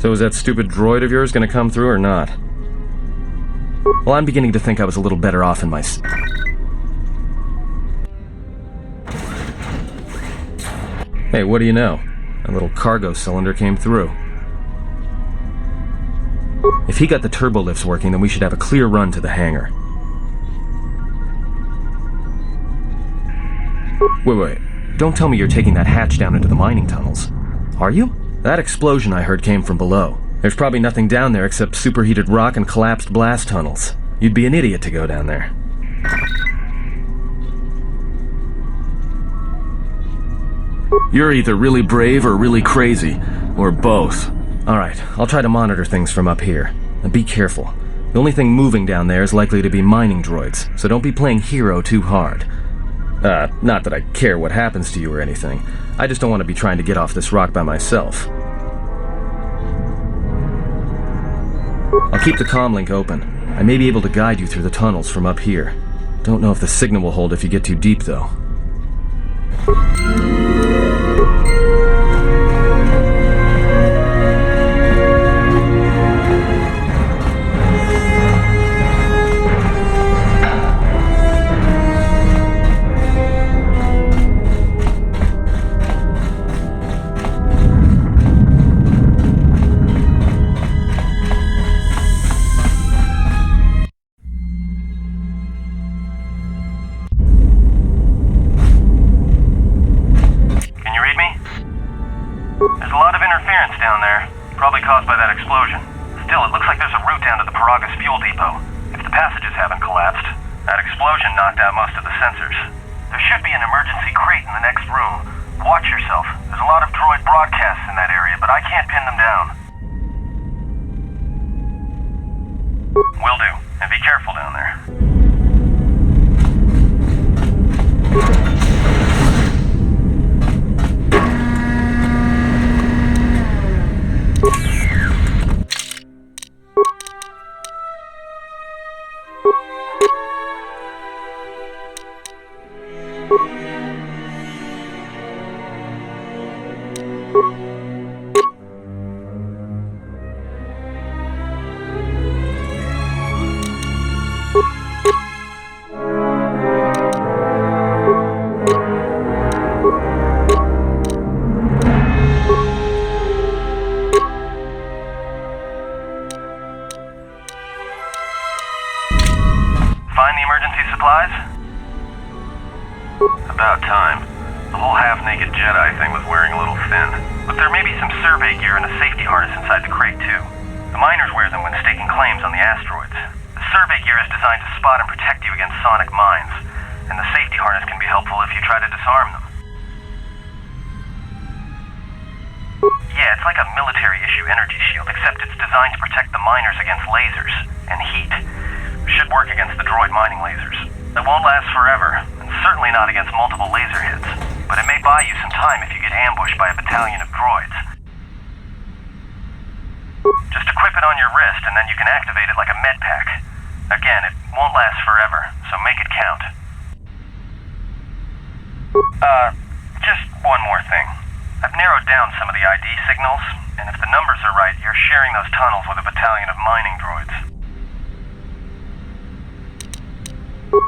So is that stupid droid of yours gonna come through or not? Well, I'm beginning to think I was a little better off in my... Hey, what do you know? A little cargo cylinder came through. If he got the turbo lifts working, then we should have a clear run to the hangar. Wait. Don't tell me you're taking that hatch down into the mining tunnels. Are you? That explosion I heard came from below. There's probably nothing down there except superheated rock and collapsed blast tunnels. You'd be an idiot to go down there. You're either really brave or really crazy, or both. Alright, I'll try to monitor things from up here. And be careful. The only thing moving down there is likely to be mining droids, so don't be playing hero too hard. Not that I care what happens to you or anything. I just don't want to be trying to get off this rock by myself. I'll keep the comm link open. I may be able to guide you through the tunnels from up here. Don't know if the signal will hold if you get too deep, though.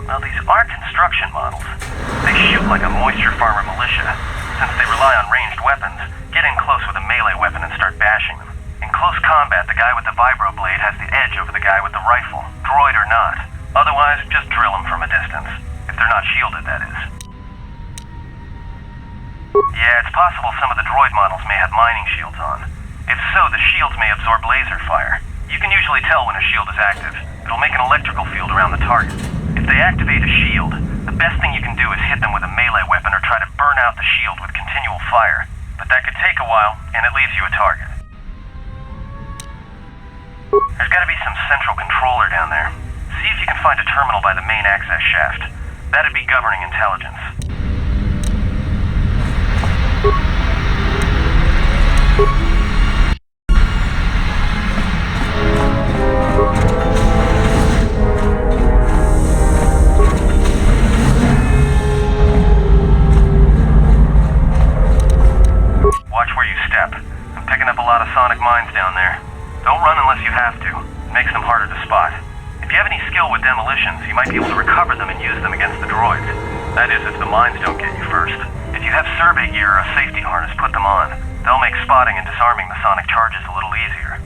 Well, these are construction models. They shoot like a moisture farmer militia. Since they rely on ranged weapons, get in close with a melee weapon and start bashing them. In close combat, the guy with the vibro blade has the edge over the guy with the rifle, droid or not. Otherwise, just drill them from a distance. If they're not shielded, that is. Yeah, it's possible some of the droid models may have mining shields on. If so, the shields may absorb laser fire. You can usually tell when a shield is active. It'll make an electrical field around the target. If they activate a shield, the best thing you can do is hit them with a melee weapon or try to burn out the shield with continual fire. But that could take a while, and it leaves you a target. There's gotta be some central controller down there. See if you can find a terminal by the main access shaft. That'd be governing intelligence. Watch where you step. I'm picking up a lot of sonic mines down there. Don't run unless you have to. It makes them harder to spot. If you have any skill with demolitions, you might be able to recover them and use them against the droids. That is, if the mines don't get you first. If you have survey gear or a safety harness, put them on. They'll make spotting and disarming the sonic charges a little easier.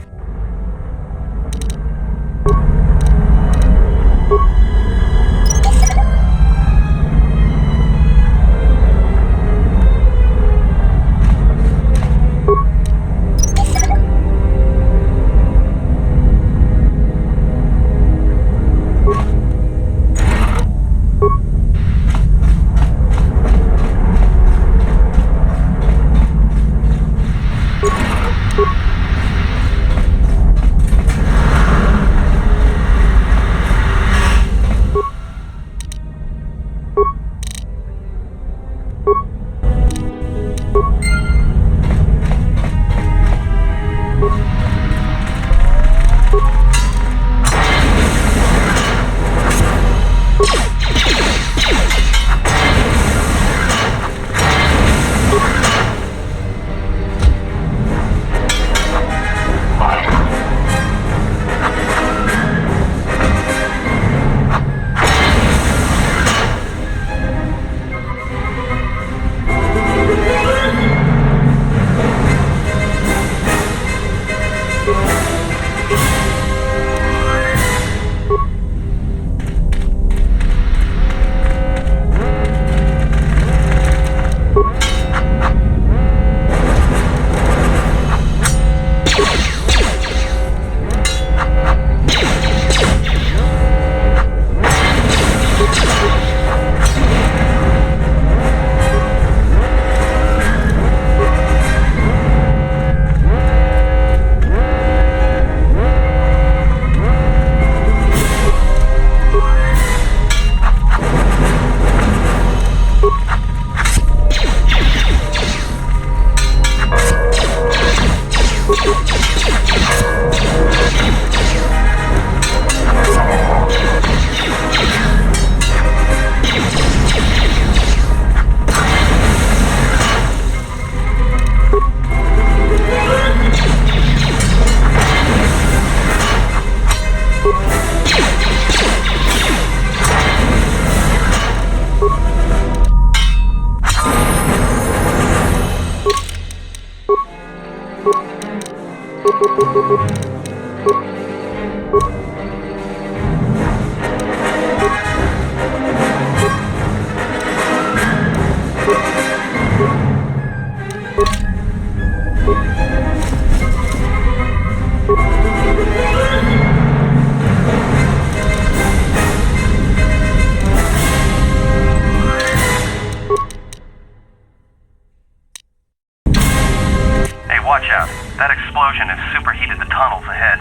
Watch out. That explosion has superheated the tunnels ahead.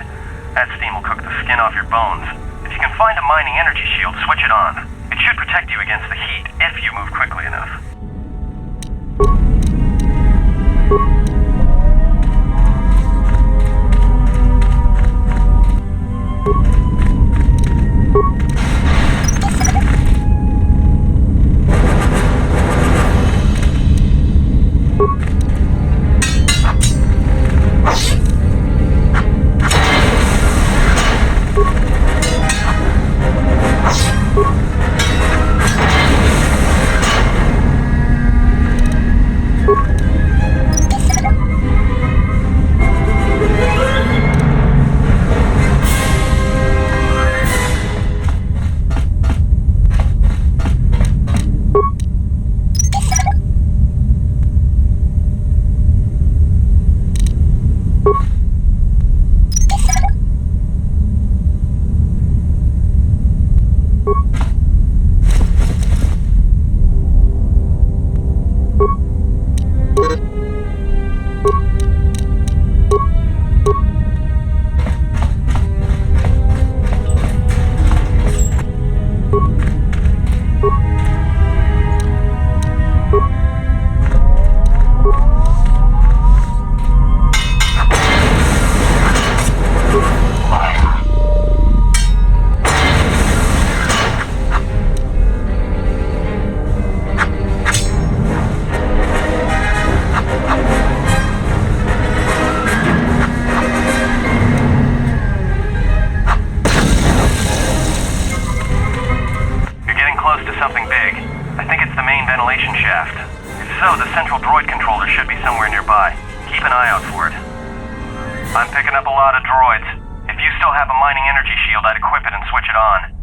That steam will cook the skin off your bones. If you can find a mining energy shield, switch it on. It should protect you against the heat if you move quickly enough. ventilation shaft. If so, the central droid controller should be somewhere nearby. Keep an eye out for it. I'm picking up a lot of droids. If you still have a mining energy shield, I'd equip it and switch it on.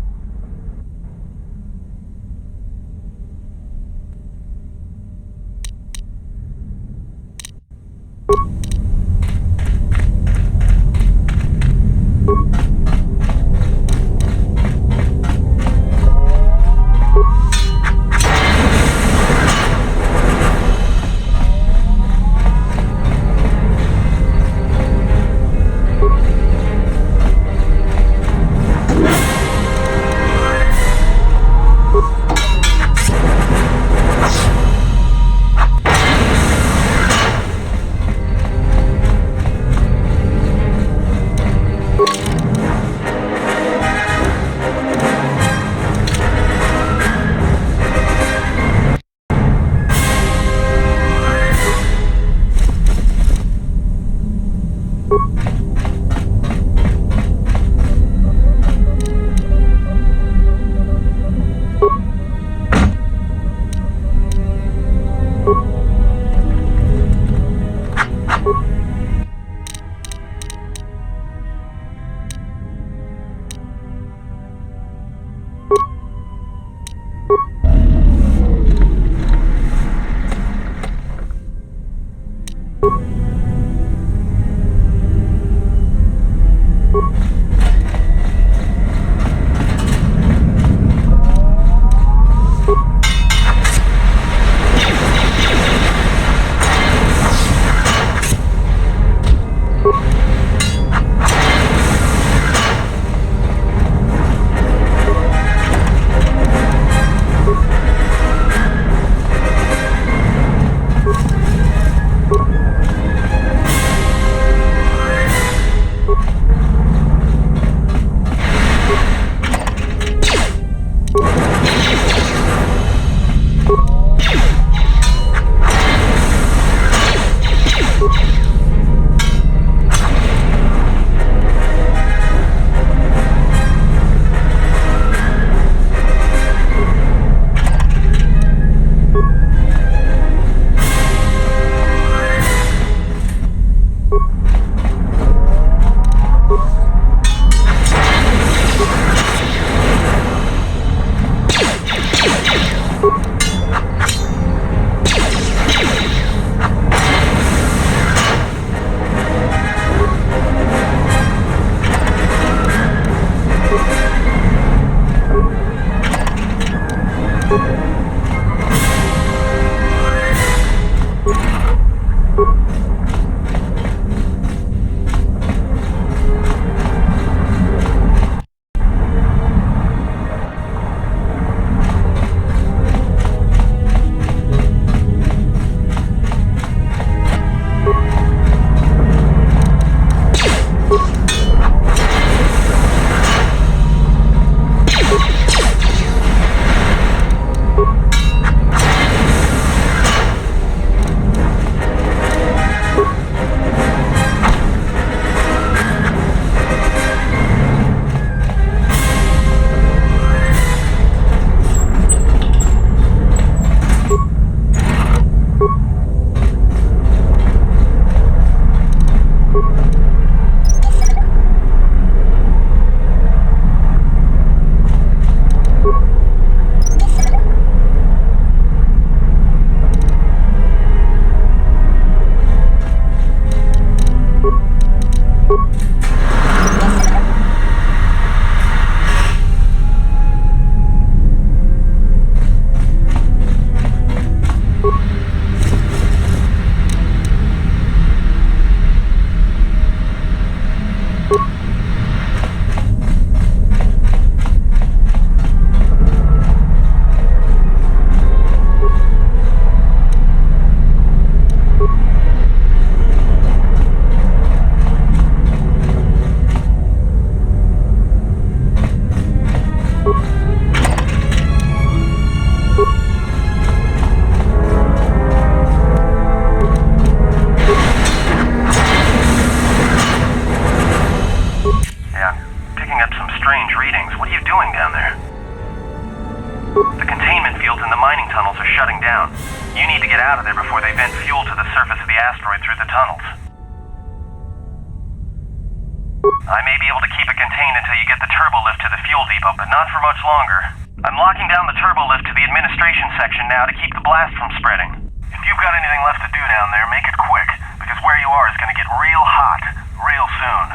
The containment fields in the mining tunnels are shutting down. You need to get out of there before they vent fuel to the surface of the asteroid through the tunnels. I may be able to keep it contained until you get the turbo lift to the fuel depot, but not for much longer. I'm locking down the turbo lift to the administration section now to keep the blast from spreading. If you've got anything left to do down there, make it quick, because where you are is going to get real hot, real soon.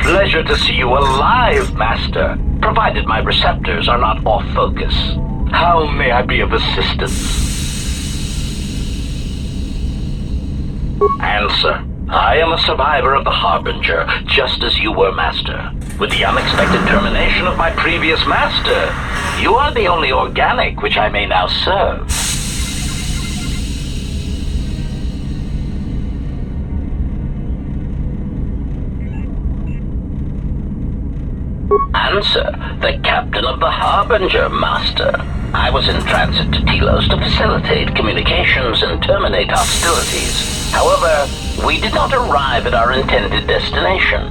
Pleasure to see you alive, Master, provided my receptors are not off focus. How may I be of assistance? Answer. I am a survivor of the Harbinger, just as you were, Master. With the unexpected termination of my previous Master, you are the only organic which I may now serve. Answer. The captain of the Harbinger, Master. I was in transit to Telos to facilitate communications and terminate hostilities. However, we did not arrive at our intended destination.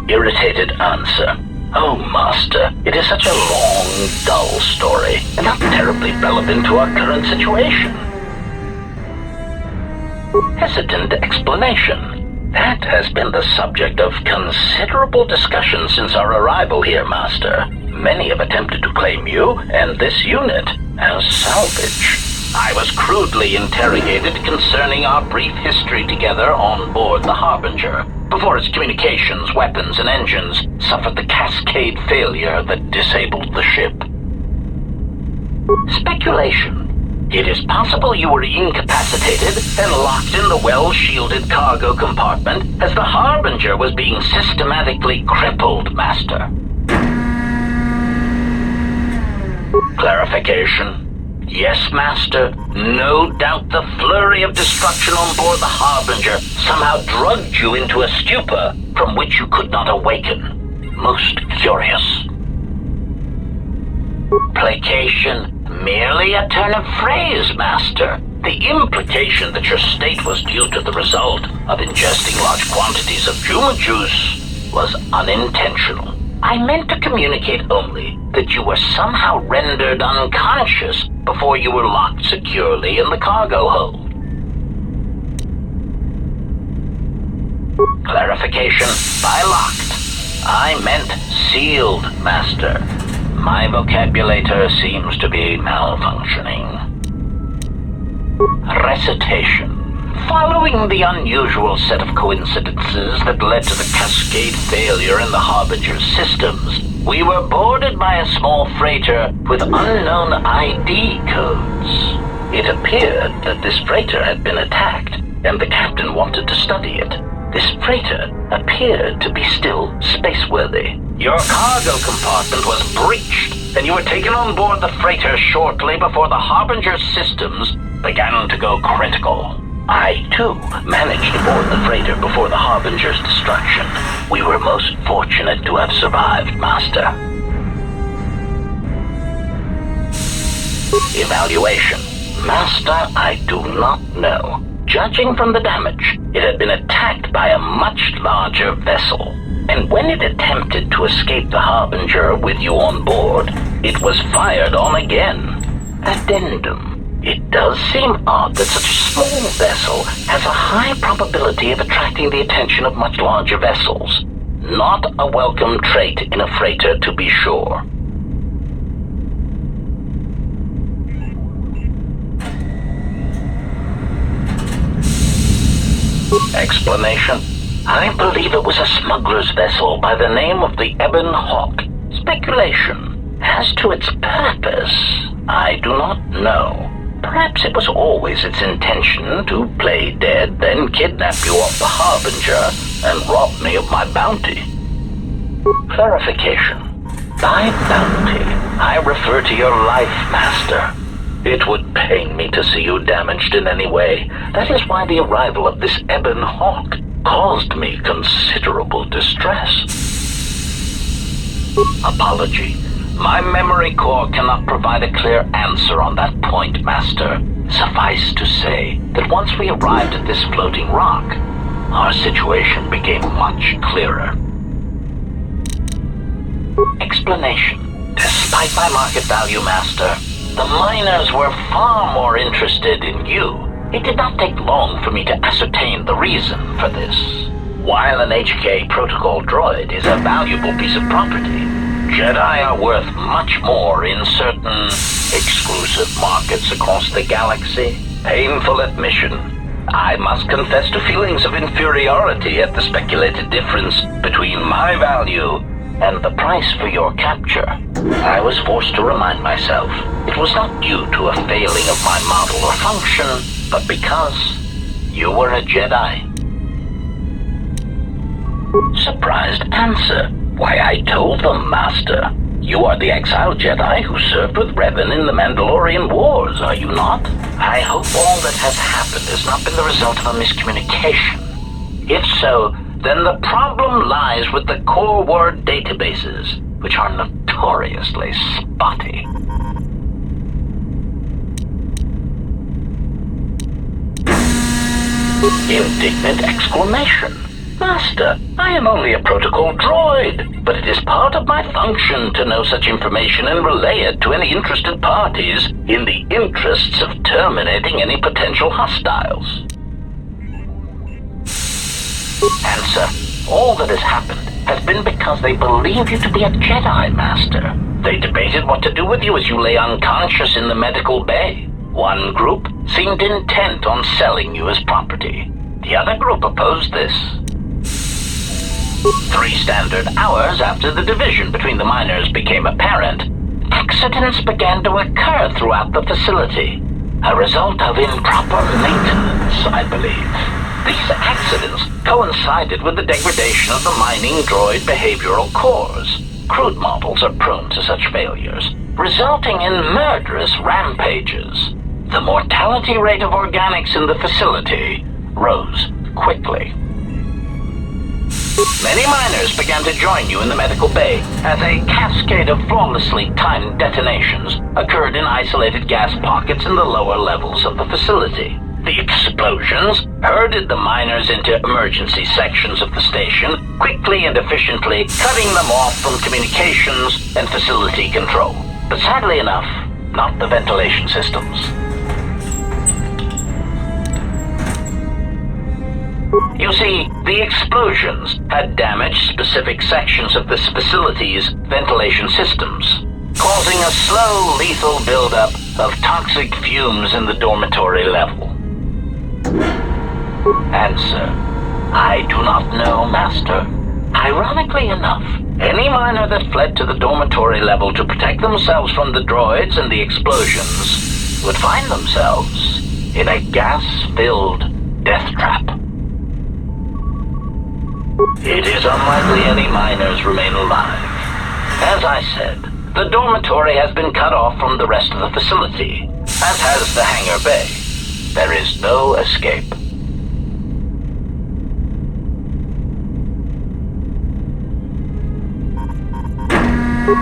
Irritated answer. Oh, Master, it is such a long, dull story, and not terribly relevant to our current situation. Hesitant explanation. That has been the subject of considerable discussion since our arrival here, Master. Many have attempted to claim you and this unit as salvage. I was crudely interrogated concerning our brief history together on board the Harbinger, before its communications, weapons, and engines suffered the cascade failure that disabled the ship. Speculation. It is possible you were incapacitated and locked in the well-shielded cargo compartment as the Harbinger was being systematically crippled, Master. Clarification. Yes, Master. No doubt the flurry of destruction on board the Harbinger somehow drugged you into a stupor from which you could not awaken. Most curious. Placation. Merely a turn of phrase, Master. The implication that your state was due to the result of ingesting large quantities of Juma juice was unintentional. I meant to communicate only that you were somehow rendered unconscious before you were locked securely in the cargo hold. Clarification, by locked, I meant sealed, Master. My vocabulator seems to be malfunctioning. Recitation. Following the unusual set of coincidences that led to the cascade failure in the Harbinger's systems, we were boarded by a small freighter with unknown ID codes. It appeared that this freighter had been attacked, and the captain wanted to study it. This freighter appeared to be still spaceworthy. Your cargo compartment was breached, and you were taken on board the freighter shortly before the Harbinger's systems began to go critical. I, too, managed to board the freighter before the Harbinger's destruction. We were most fortunate to have survived, Master. Evaluation. Master, I do not know. Judging from the damage, it had been attacked by a much larger vessel. And when it attempted to escape the Harbinger with you on board, it was fired on again. Addendum. It does seem odd that such a small vessel has a high probability of attracting the attention of much larger vessels. Not a welcome trait in a freighter, to be sure. Explanation. I believe it was a smuggler's vessel by the name of the Ebon Hawk. Speculation. As to its purpose, I do not know. Perhaps it was always its intention to play dead, then kidnap you off the Harbinger and rob me of my bounty. Clarification. By bounty, I refer to your life, Master. It would pain me to see you damaged in any way. That is why the arrival of this Ebon Hawk caused me considerable distress. Apology. My memory core cannot provide a clear answer on that point, Master. Suffice to say that once we arrived at this floating rock, our situation became much clearer. Explanation. Despite my market value, Master, the miners were far more interested in you. It did not take long for me to ascertain the reason for this. While an HK protocol droid is a valuable piece of property, Jedi are worth much more in certain exclusive markets across the galaxy. Painful admission. I must confess to feelings of inferiority at the speculated difference between my value and the price for your capture. I was forced to remind myself it was not due to a failing of my model or function, but because you were a Jedi. Surprised answer. Why, I told them, Master. You are the exiled Jedi who served with Revan in the Mandalorian Wars, are you not? I hope all that has happened has not been the result of a miscommunication. If so, then the problem lies with the core word databases, which are notoriously spotty. Indignant exclamation. Master, I am only a protocol droid, but it is part of my function to know such information and relay it to any interested parties in the interests of terminating any potential hostiles. Answer. All that has happened has been because they believe you to be a Jedi, Master. They debated what to do with you as you lay unconscious in the medical bay. One group seemed intent on selling you as property. The other group opposed this. 3 standard hours after the division between the miners became apparent, accidents began to occur throughout the facility. A result of improper maintenance, I believe. These accidents coincided with the degradation of the mining droid behavioral cores. Crude models are prone to such failures, resulting in murderous rampages. The mortality rate of organics in the facility rose quickly. Many miners began to join you in the medical bay as a cascade of flawlessly timed detonations occurred in isolated gas pockets in the lower levels of the facility. The explosions herded the miners into emergency sections of the station, quickly and efficiently cutting them off from communications and facility control. But sadly enough, not the ventilation systems. You see, the explosions had damaged specific sections of this facility's ventilation systems, causing a slow, lethal buildup of toxic fumes in the dormitory level. Answer: I do not know, Master. Ironically enough, any miner that fled to the dormitory level to protect themselves from the droids and the explosions would find themselves in a gas-filled death trap. It is unlikely any miners remain alive. As I said, the dormitory has been cut off from the rest of the facility, as has the hangar bay. There is no escape.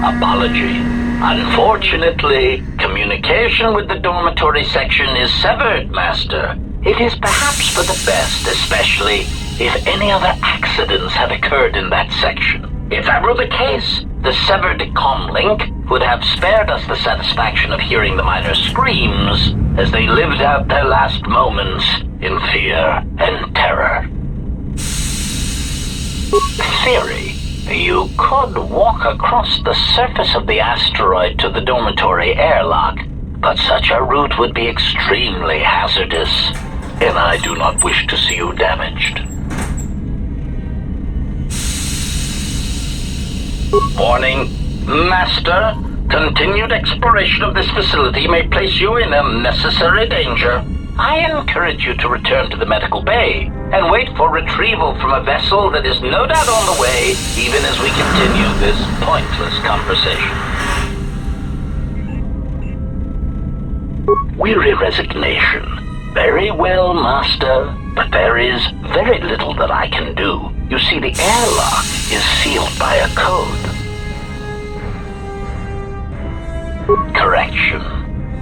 Apology. Unfortunately, communication with the dormitory section is severed, Master. It is perhaps for the best, especially if any other accidents had occurred in that section. If that were the case, the severed comlink would have spared us the satisfaction of hearing the miners' screams as they lived out their last moments in fear and terror. Theory. You could walk across the surface of the asteroid to the dormitory airlock, but such a route would be extremely hazardous, and I do not wish to see you damaged. Warning, Master. Continued exploration of this facility may place you in unnecessary danger. I encourage you to return to the medical bay and wait for retrieval from a vessel that is no doubt on the way, even as we continue this pointless conversation. Weary resignation. Very well, Master, but there is very little that I can do. You see, the airlock is sealed by a code. Correction.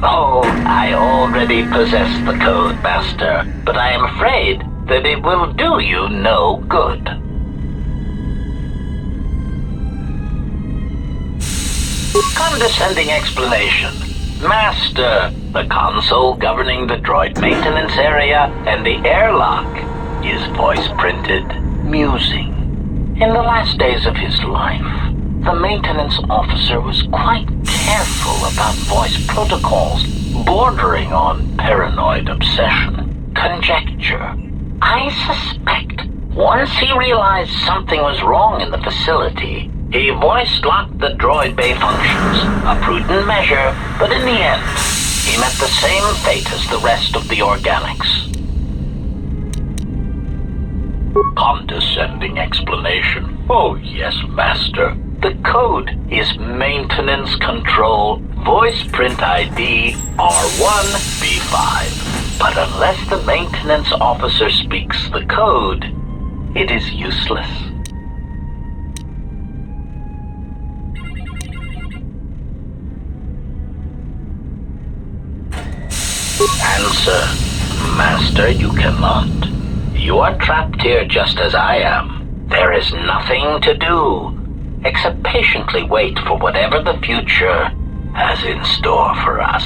Oh, I already possess the code, Master, but I am afraid that it will do you no good. Condescending explanation. Master, the console governing the droid maintenance area and the airlock is voice-printed musing. In the last days of his life, the maintenance officer was quite careful about voice protocols, bordering on paranoid obsession. Conjecture. I suspect once he realized something was wrong in the facility, he voice-locked the droid bay functions, a prudent measure, but in the end, he met the same fate as the rest of the organics. Condescending explanation. Oh yes, Master. The code is Maintenance Control Voice Print ID R1B5. But unless the maintenance officer speaks the code, it is useless. Answer. Master, you cannot. You are trapped here just as I am. There is nothing to do except patiently wait for whatever the future has in store for us.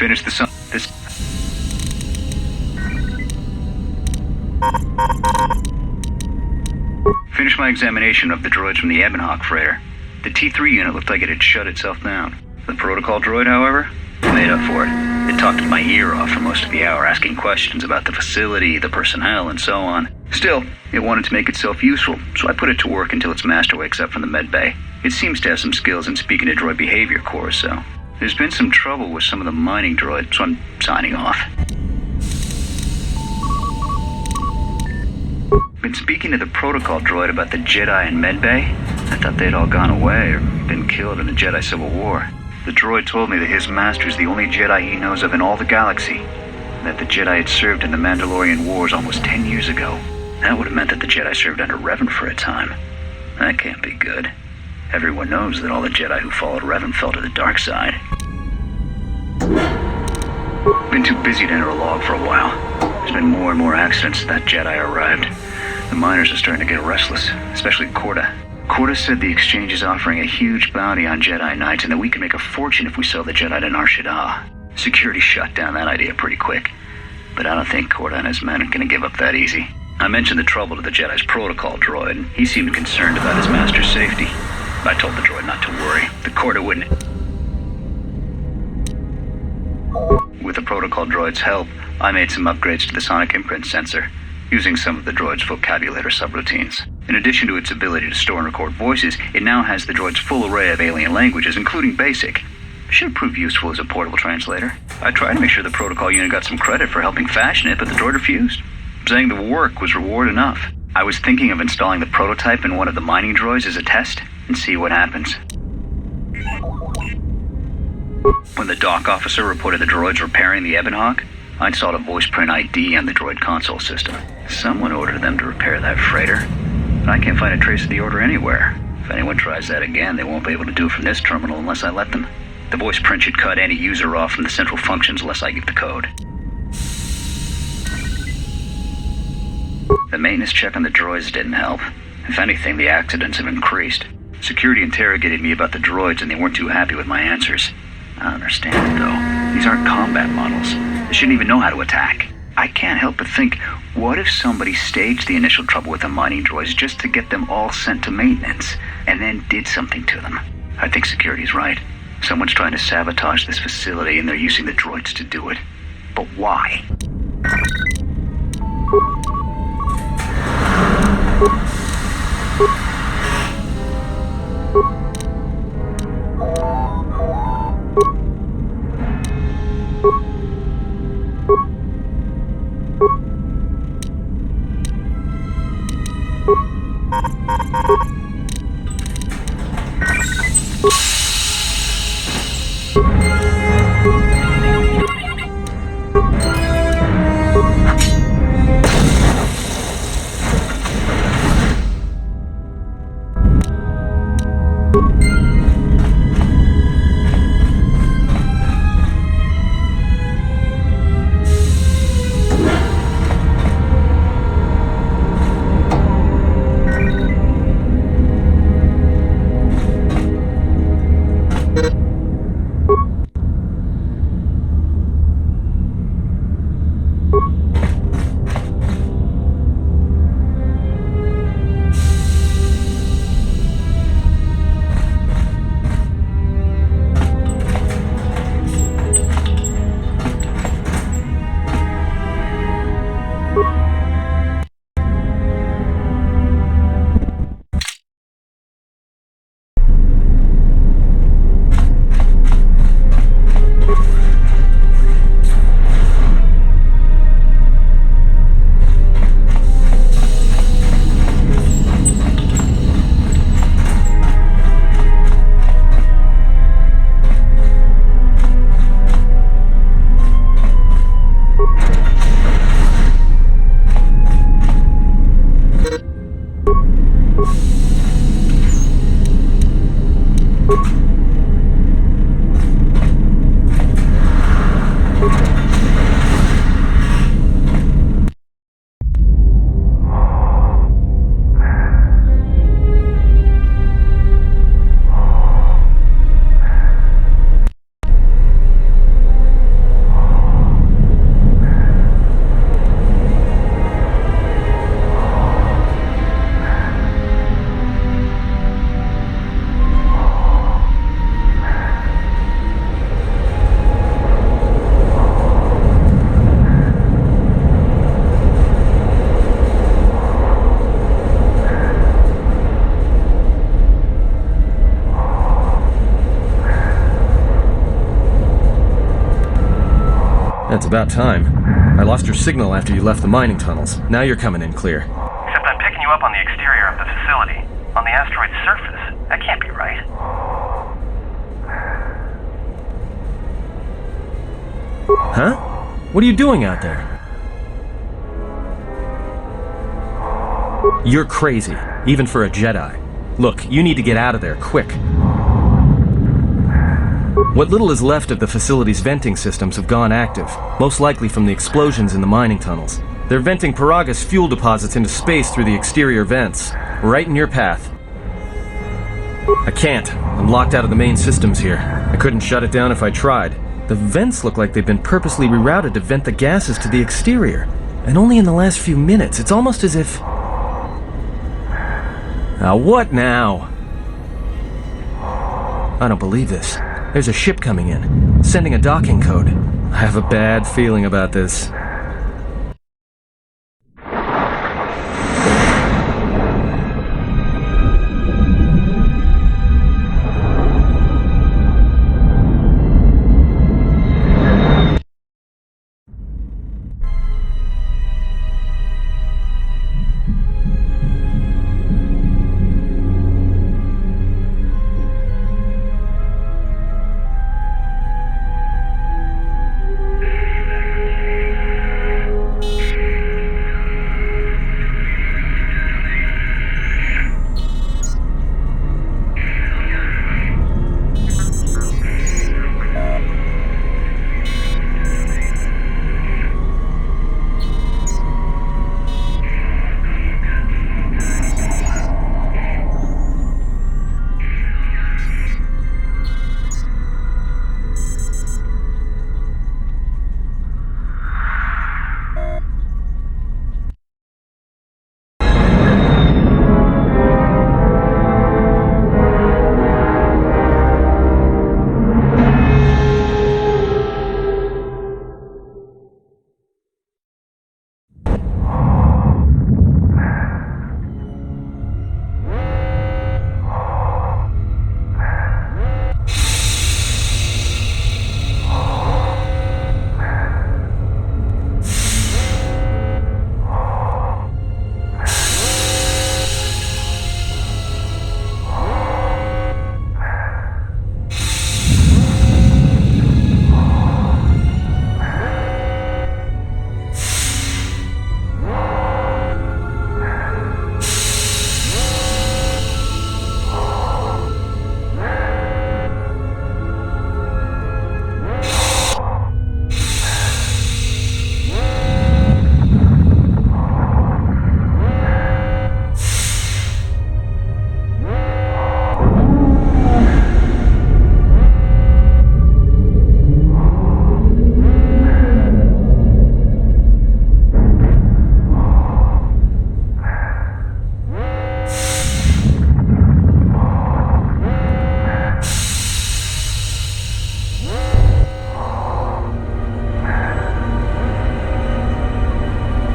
Finish this. Finished my examination of the droids from the Ebonhawk freighter. The T3 unit looked like it had shut itself down. The protocol droid, however, made up for it. It talked my ear off for most of the hour, asking questions about the facility, the personnel, and so on. Still, it wanted to make itself useful, so I put it to work until its master wakes up from the med bay. It seems to have some skills in speaking to droid behavior cores, so there's been some trouble with some of the mining droids, so I'm signing off. Been speaking to the protocol droid about the Jedi and medbay. I thought they'd all gone away or been killed in the Jedi Civil War. The droid told me that his master's the only Jedi he knows of in all the galaxy, and that the Jedi had served in the Mandalorian Wars almost 10 years ago. That would have meant that the Jedi served under Revan for a time. That can't be good. Everyone knows that all the Jedi who followed Revan fell to the dark side. Been too busy to enter a log for a while. There's been more and more accidents since that Jedi arrived. The miners are starting to get restless, especially Corda. Corda said the exchange is offering a huge bounty on Jedi Knights and that we can make a fortune if we sell the Jedi to Nar Shaddaa. Security shut down that idea pretty quick, but I don't think Corda and his men are going to give up that easy. I mentioned the trouble to the Jedi's protocol droid, and he seemed concerned about his master's safety. I told the droid not to worry. The Corda wouldn't. With the protocol droid's help, I made some upgrades to the sonic imprint sensor, using some of the droid's vocabulator subroutines. In addition to its ability to store and record voices, it now has the droid's full array of alien languages, including Basic. Should prove useful as a portable translator. I tried to make sure the protocol unit got some credit for helping fashion it, but the droid refused, saying the work was reward enough. I was thinking of installing the prototype in one of the mining droids as a test, and see what happens. When the dock officer reported the droids repairing the Ebonhawk, I installed a voice print ID on the droid console system. Someone ordered them to repair that freighter, but I can't find a trace of the order anywhere. If anyone tries that again, they won't be able to do it from this terminal unless I let them. The voice print should cut any user off from the central functions unless I give the code. The maintenance check on the droids didn't help. If anything, the accidents have increased. Security interrogated me about the droids and they weren't too happy with my answers. I don't understand it though. These aren't combat models. They shouldn't even know how to attack. I can't help but think, what if somebody staged the initial trouble with the mining droids just to get them all sent to maintenance, and then did something to them? I think security's right. Someone's trying to sabotage this facility and they're using the droids to do it. But why? That's about time. I lost your signal after you left the mining tunnels. Now you're coming in clear. Except I'm picking you up on the exterior of the facility. On the asteroid's surface. That can't be right. Huh? What are you doing out there? You're crazy, even for a Jedi. Look, you need to get out of there, quick. What little is left of the facility's venting systems have gone active, most likely from the explosions in the mining tunnels. They're venting Paraga's fuel deposits into space through the exterior vents, right in your path. I can't. I'm locked out of the main systems here. I couldn't shut it down if I tried. The vents look like they've been purposely rerouted to vent the gases to the exterior. And only in the last few minutes. It's almost as if... Now what now? I don't believe this. There's a ship coming in, sending a docking code. I have a bad feeling about this.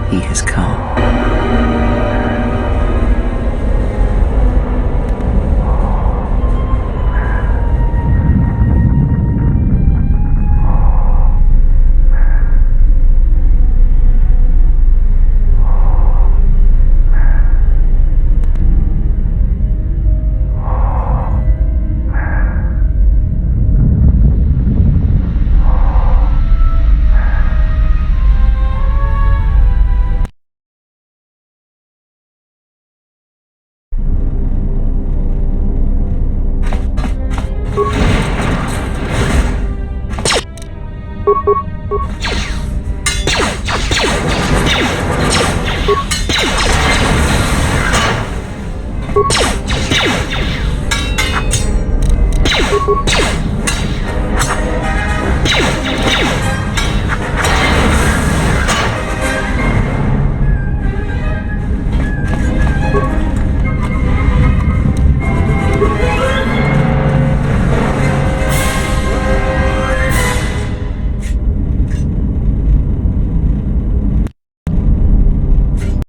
He has come.